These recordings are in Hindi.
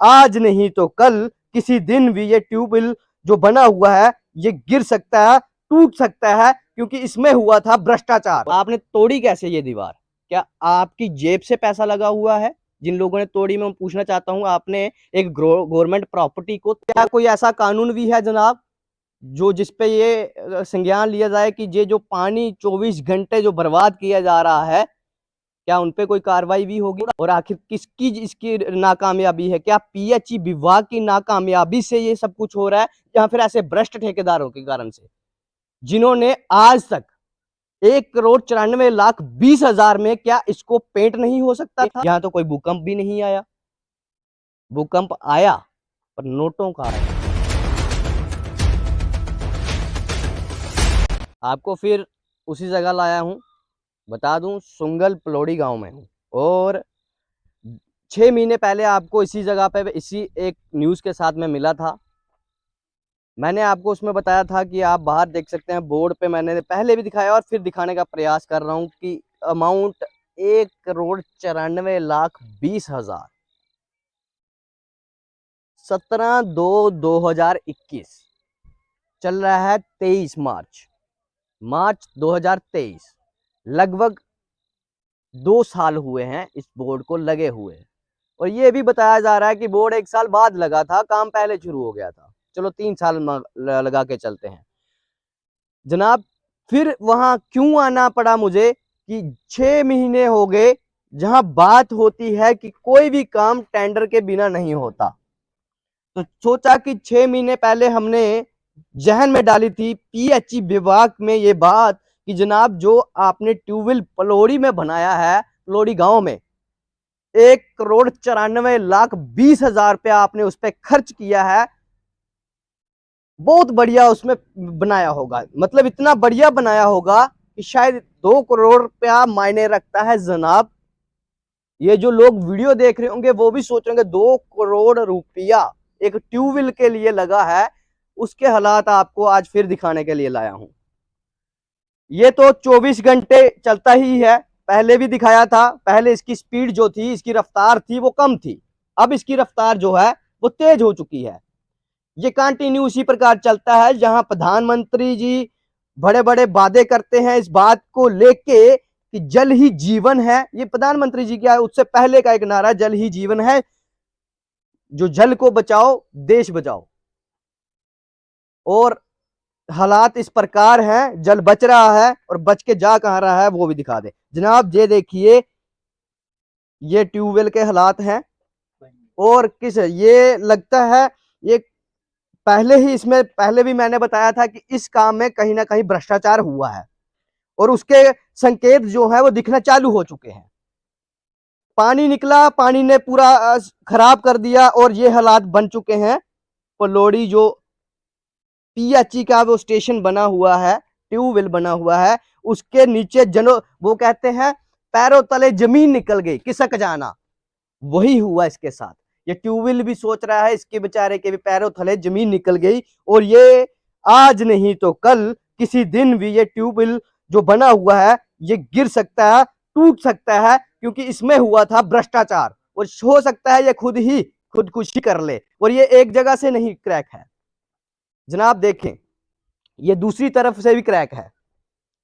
आज नहीं तो कल किसी दिन भी ये ट्यूबवेल जो बना हुआ है ये गिर सकता है, टूट सकता है, क्योंकि इसमें हुआ था भ्रष्टाचार। आपने तोड़ी कैसे ये दीवार? क्या आपकी जेब से पैसा लगा हुआ है? जिन लोगों ने तोड़ी, मैं पूछना चाहता हूं, आपने एक गवर्नमेंट प्रॉपर्टी को, क्या कोई ऐसा कानून भी है जनाब जो जिसपे ये संज्ञान लिया जाए कि ये जो पानी 24 घंटे जो बर्बाद किया जा रहा है, क्या उनपे कोई कार्रवाई भी होगी? और आखिर किसकी इसकी नाकामयाबी है? क्या पीएचई विभाग की नाकामयाबी से ये सब कुछ हो रहा है, या फिर ऐसे भ्रष्ट ठेकेदारों के कारण से, जिन्होंने आज तक 1,94,20,000 में, क्या इसको पेंट नहीं हो सकता था? यहाँ तो कोई भूकंप भी नहीं आया। भूकंप आया पर नोटों का आया। आपको फिर उसी जगह लाया हूं, बता दूं, सुंगल पलोड़ी गांव में हूं। और 6 महीने पहले आपको इसी जगह पे, इसी एक न्यूज़ के साथ में मिला था। मैंने आपको उसमें बताया था कि आप बाहर देख सकते हैं बोर्ड पे, मैंने पहले भी दिखाया और फिर दिखाने का प्रयास कर रहा हूं कि अमाउंट 1,94,20,000, 17/2/2021, चल रहा है 23 मार्च 2023। लगभग 2 साल हुए हैं इस बोर्ड को लगे हुए। और ये भी बताया जा रहा है कि बोर्ड 1 साल बाद लगा था, काम पहले शुरू हो गया था। चलो 3 साल लगा के चलते हैं जनाब। फिर वहां क्यों आना पड़ा मुझे कि 6 महीने हो गए, जहां बात होती है कि कोई भी काम टेंडर के बिना नहीं होता। तो सोचा कि 6 महीने पहले हमने जहन में डाली थी पीएचई विभाग में ये बात कि जनाब जो आपने ट्यूबवेल पलोड़ी में बनाया है, पलोड़ी गांव में 1,94,20,000 रुपया आपने उस पर खर्च किया है, बहुत बढ़िया उसमें बनाया होगा, मतलब इतना बढ़िया बनाया होगा कि शायद 2 करोड़ रुपया मायने रखता है जनाब। ये जो लोग वीडियो देख रहे होंगे वो भी सोच रहे होंगे 2 करोड़ रुपया एक ट्यूबवेल के लिए लगा है। उसके हालात आपको आज फिर दिखाने के लिए लाया हूं। ये तो 24 घंटे चलता ही है, पहले भी दिखाया था। पहले इसकी स्पीड जो थी, इसकी रफ्तार थी, वो कम थी। अब इसकी रफ्तार जो है वो तेज हो चुकी है। ये कंटिन्यू इसी प्रकार चलता है, जहां प्रधानमंत्री जी बड़े बड़े वादे करते हैं इस बात को लेके कि जल ही जीवन है। ये प्रधानमंत्री जी क्या है, उससे पहले का एक नारा जल ही जीवन है, जो जल को बचाओ देश बचाओ। और हालात इस प्रकार हैं, जल बच रहा है और बच के जा कहां रहा है वो भी दिखा दे जनाब। ये देखिए, ये ट्यूबवेल के हालात हैं। और किस, ये लगता है ये पहले ही, इसमें पहले भी मैंने बताया था कि इस काम में कहीं ना कहीं भ्रष्टाचार हुआ है और उसके संकेत जो है वो दिखना चालू हो चुके हैं। पानी निकला, पानी ने पूरा खराब कर दिया और ये हालात बन चुके हैं। पलोड़ी जो पीएचई का वो स्टेशन बना हुआ है, ट्यूबवेल बना हुआ है, उसके नीचे वो कहते हैं पैरों तले जमीन निकल गई, किसक जाना, वही हुआ इसके साथ। ये ट्यूबवेल भी सोच रहा है इसके बेचारे के भी पैरों तले जमीन निकल गई। और ये आज नहीं तो कल किसी दिन भी ये ट्यूबवेल जो बना हुआ है ये गिर सकता है, टूट सकता है, क्योंकि इसमें हुआ था भ्रष्टाचार। और हो सकता है ये खुद ही खुदकुशी कर ले। और ये एक जगह से नहीं क्रैक है जनाब, देखें ये दूसरी तरफ से भी क्रैक है।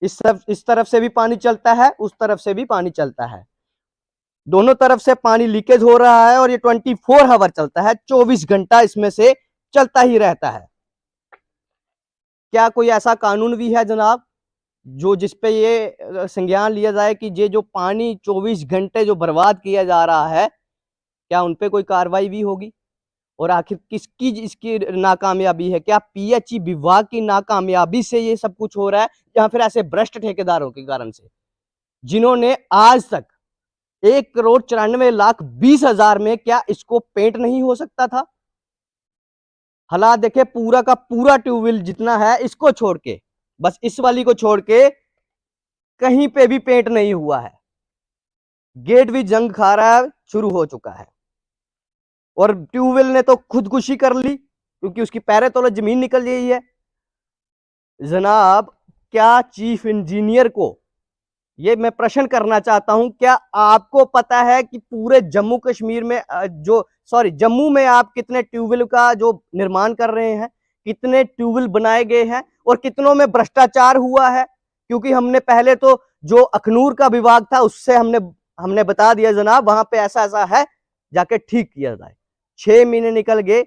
इस तरफ से भी पानी चलता है, उस तरफ से भी पानी चलता है, दोनों तरफ से पानी लीकेज हो रहा है। और ये 24 आवर चलता है, 24 घंटा इसमें से चलता ही रहता है। क्या कोई ऐसा कानून भी है जनाब जो जिसपे ये संज्ञान लिया जाए कि ये जो पानी 24 घंटे जो बर्बाद किया जा रहा है, क्या उनपे कोई कार्रवाई भी होगी? और आखिर किसकी इसकी नाकामयाबी है? क्या पीएचई विभाग की नाकामयाबी से ये सब कुछ हो रहा है, या फिर ऐसे भ्रष्ट ठेकेदारों के कारण से, जिन्होंने आज तक 1,94,20,000 में, क्या इसको पेंट नहीं हो सकता था? हालात देखे, पूरा का पूरा ट्यूबवेल जितना है इसको छोड़ के, बस इस वाली को छोड़ के कहीं पे भी पेंट नहीं हुआ है। गेट भी जंग खा रहा है, शुरू हो चुका है। और ट्यूबवेल ने तो खुदकुशी कर ली क्योंकि उसकी पैरे तले जमीन निकल गई है जनाब। क्या चीफ इंजीनियर को ये मैं प्रश्न करना चाहता हूं, क्या आपको पता है कि पूरे जम्मू कश्मीर में जम्मू में आप कितने ट्यूबवेल का जो निर्माण कर रहे हैं, कितने ट्यूबवेल बनाए गए हैं और कितनों में भ्रष्टाचार हुआ है? क्योंकि हमने पहले तो जो अखनूर का विभाग था उससे हमने बता दिया जनाब वहां पे ऐसा ऐसा है, जाके ठीक किया जाए। 6 महीने निकल गए,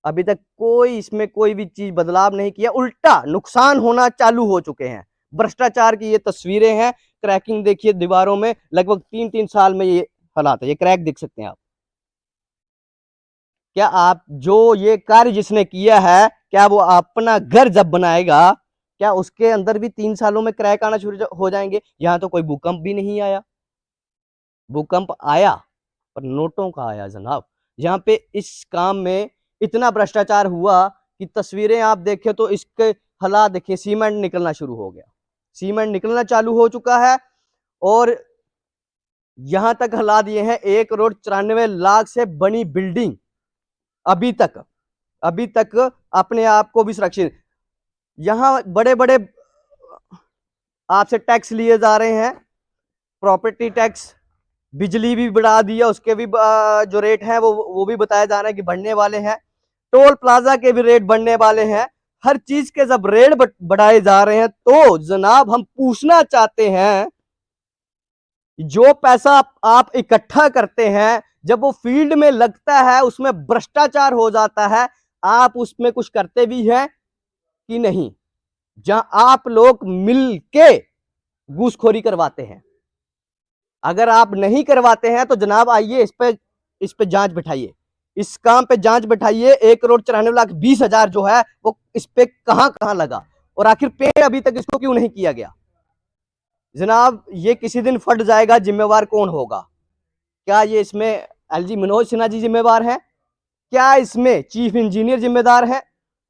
अभी तक कोई इसमें कोई भी चीज बदलाव नहीं किया, उल्टा नुकसान होना चालू हो चुके हैं। भ्रष्टाचार की ये तस्वीरें हैं, क्रैकिंग देखिए दीवारों में, लगभग 3-3 साल में ये हालात है, ये क्रैक देख सकते हैं आप। क्या आप जो ये कार्य जिसने किया है, क्या वो अपना घर जब बनाएगा, क्या उसके अंदर भी 3 सालों में क्रैक आना शुरू हो जाएंगे? यहां तो कोई भूकंप भी नहीं आया। भूकंप आया पर नोटों का आया जनाब। जहां पे इस काम में इतना भ्रष्टाचार हुआ कि तस्वीरें आप देखें तो इसके हालात देखिए, सीमेंट निकलना शुरू हो गया, सीमेंट निकलना चालू हो चुका है। और यहां तक हालात ये हैं, 1,94,00,000 से बनी बिल्डिंग अभी तक अपने आप को भी सुरक्षित, यहां बड़े बड़े आपसे टैक्स लिए जा रहे हैं, प्रॉपर्टी टैक्स, बिजली भी बढ़ा दिया, उसके भी जो रेट है वो भी बताया जा रहा है कि बढ़ने वाले हैं, टोल प्लाजा के भी रेट बढ़ने वाले हैं। हर चीज के जब रेट बढ़ाए जा रहे हैं तो जनाब हम पूछना चाहते हैं, जो पैसा आप इकट्ठा करते हैं जब वो फील्ड में लगता है उसमें भ्रष्टाचार हो जाता है, आप उसमें कुछ करते भी हैं कि नहीं? जहां आप लोग मिल के घूसखोरी करवाते हैं, अगर आप नहीं करवाते हैं तो जनाब आइए इस पे जांच बिठाइए, इस काम पे जांच बिठाइए। 1,94,20,000 जो है वो इस पे कहां कहां लगा और आखिर पे अभी तक इसको क्यों नहीं किया गया? जनाब ये किसी दिन फट जाएगा, जिम्मेवार कौन होगा? क्या ये इसमें एलजी मनोज सिन्हा जी जिम्मेवार हैं? क्या इसमें चीफ इंजीनियर जिम्मेदार है,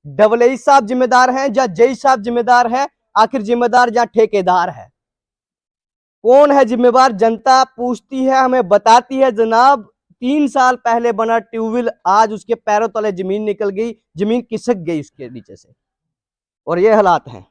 डबल साहब जिम्मेदार हैं या जई साहब जिम्मेदार है? आखिर जिम्मेदार या ठेकेदार है? कौन है जिम्मेवार? जनता पूछती है, हमें बताती है जनाब 3 साल पहले बना ट्यूबवेल आज उसके पैरों तले जमीन निकल गई, जमीन खिसक गई उसके नीचे से, और ये हालात हैं।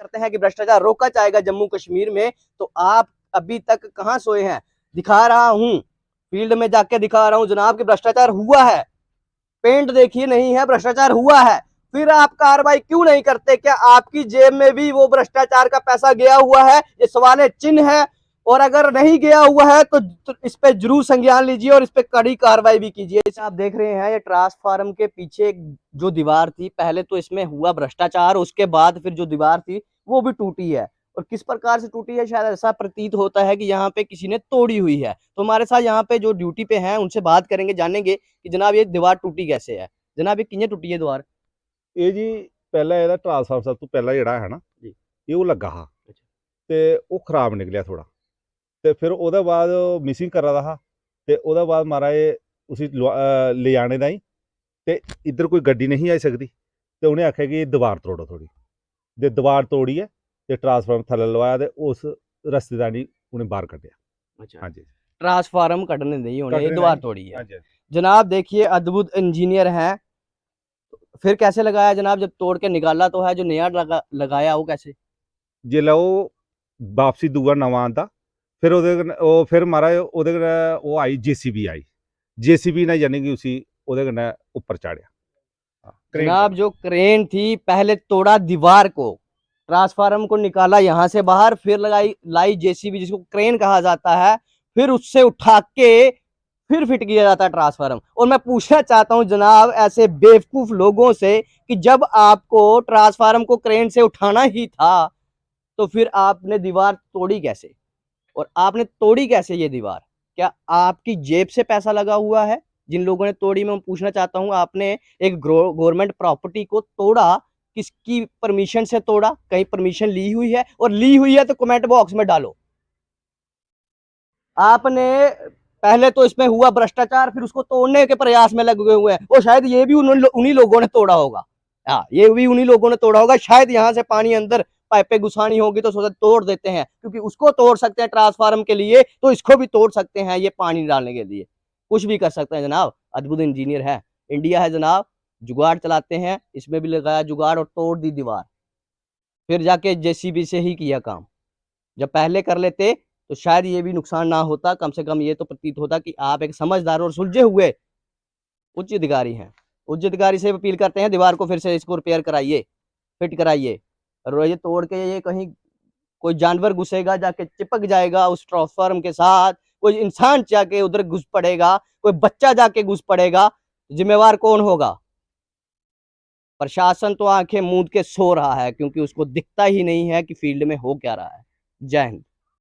करते हैं कि भ्रष्टाचार रोका जाएगा जम्मू कश्मीर में, तो आप अभी तक कहां सोए हैं? दिखा रहा हूं, फील्ड में जाके दिखा रहा हूं जनाब कि भ्रष्टाचार हुआ है, पेंट देखिए नहीं है, भ्रष्टाचार हुआ है। फिर आप कार्रवाई क्यों नहीं करते? क्या आपकी जेब में भी वो भ्रष्टाचार का पैसा गया हुआ है? ये सवाल चिन्ह है। और अगर नहीं गया हुआ है तो इस पे जरूर संज्ञान लीजिए और इस पे कड़ी कार्रवाई भी कीजिए। जैसे आप देख रहे हैं ये ट्रांसफार्मर के पीछे जो दीवार थी, पहले तो इसमें हुआ भ्रष्टाचार, उसके बाद फिर जो दीवार थी वो भी टूटी है। और किस प्रकार से टूटी है, शायद ऐसा प्रतीत होता है कि यहाँ पे किसी ने तोड़ी हुई है। तो हमारे साथ यहाँ पे जो ड्यूटी पे हैं उनसे बात करेंगे, जानेंगे कि जनाब ये दीवार टूटी कैसे है। जनाब ये किंजे टूटी है दीवार? ਇਹ ਜੀ ਪਹਿਲਾਂ ਇਹਦਾ ਟਰਾਂਸਫਾਰਮਰ ਸਭ ਤੋਂ ਪਹਿਲਾਂ ਜਿਹੜਾ ਹੈ ਨਾ ਜੀ ਇਹ ਉਹ ਲੱਗਾ ਹਾਂ ਅੱਛਾ ਤੇ ਉਹ ਖਰਾਬ ਨਿਕਲਿਆ ਥੋੜਾ ਤੇ ਫਿਰ ਉਹਦੇ ਬਾਅਦ ਮਿਸਿੰਗ ਕਰਾ ਦਾ ਹਾਂ ਤੇ ਉਹਦੇ ਬਾਅਦ ਮਹਾਰਾਜ ਉਸੇ ਲੈ ਆਣੇ ਦਾ ਹੀ ਤੇ ਇੱਧਰ ਕੋਈ ਗੱਡੀ ਨਹੀਂ ਆ ਸਕਦੀ ਤੇ ਉਹਨੇ ਆਖਿਆ ਕਿ ਦੀਵਾਰ ਤੋੜੋ ਥੋੜੀ ਤੇ ਦੀਵਾਰ ਤੋੜੀ ਹੈ ਤੇ ਟਰਾਂਸਫਾਰਮਰ ਥੱਲੇ ਲਵਾਇਆ ਤੇ ਉਸ ਰਸਤੇ ਦਾ ਨਹੀਂ ਉਹਨੇ ਬਾਹਰ ਕੱਢਿਆ। अच्छा ਹਾਂਜੀ ट्रांसफार्मर कटने नहीं होने, ये ਕੱਢਣੇ ਦਾ दीवार ਹੀ तोड़ी है। ਹਾਂਜੀ जनाब देखिए अद्भुत इंजीनियर हैं, फिर कैसे लगाया जनाब? जब तोड़ के निकाला तो है, जो नया लगाया वो कैसे? जेल्लै ओह् वापसी दूआ नवां आंदा फिर ओह्दे कन्नै ओह् फिर महाराज ओह्दे कन्नै ओह् आई JCB आई JCB ने यानी कि उसी ओह्दे कन्नै उप्पर चाढ़ेआ क्रेन जनाब कन्नै। जो क्रेन थी पहले तोड़ा दीवार को, ट्रांसफार्मर को निकाला यहाँ से बाहर, फिर लाई जेसीबी जिसको क्रेन कहा जाता है, फिर उससे उठा के फिर फिट किया जाता है ट्रांसफार्मर। और मैं पूछना चाहता हूं जनाब ऐसे बेवकूफ लोगों से कि जब आपको ट्रांसफार्मर को क्रेन से उठाना ही था तो फिर आपने दीवार तोड़ी कैसे, और आपने तोड़ी कैसे ये दीवार? क्या आपकी जेब से पैसा लगा हुआ है जिन लोगों ने तोड़ी? मैं पूछना चाहता हूं, आपने एक गवर्नमेंट प्रॉपर्टी को तोड़ा, किसकी परमिशन से तोड़ा? कहीं परमिशन ली हुई है? और ली हुई है तो कमेंट बॉक्स में डालो। आपने पहले तो इसमें हुआ भ्रष्टाचार, फिर उसको तोड़ने के प्रयास में लगे हुए हैं, और शायद ये भी उन्हीं लोगों ने तोड़ा होगा। हाँ, ये भी उन्हीं लोगों ने तोड़ा होगा। शायद यहाँ से पानी अंदर पाइपें घुसानी होगी तो सोचा तोड़ देते हैं, क्योंकि उसको तोड़ सकते हैं ट्रांसफार्मर के लिए तो इसको भी तोड़ सकते हैं ये पानी डालने के लिए। कुछ भी कर सकते हैं जनाब, अद्भुत इंजीनियर है इंडिया है जनाब। जुगाड़ चलाते हैं, इसमें भी लगाया जुगाड़ और तोड़ दी दीवार, फिर जाके जेसीबी से ही किया काम। जब पहले कर लेते तो शायद ये भी नुकसान ना होता। कम से कम ये तो प्रतीत होता कि आप एक समझदार और सुलझे हुए उच्च अधिकारी हैं। उच्च अधिकारी से अपील करते हैं दीवार को फिर से इसको रिपेयर कराइए, फिट कराइए। और ये तोड़ के ये कहीं कोई जानवर घुसेगा जाके चिपक जाएगा उस ट्रांसफार्मर के साथ, कोई इंसान जाके उधर घुस पड़ेगा, कोई बच्चा जाके घुस पड़ेगा, जिम्मेवार कौन होगा? प्रशासन तो आंखें मूंद के सो रहा है क्योंकि उसको दिखता ही नहीं है कि फील्ड में हो क्या रहा है। जय हिंद।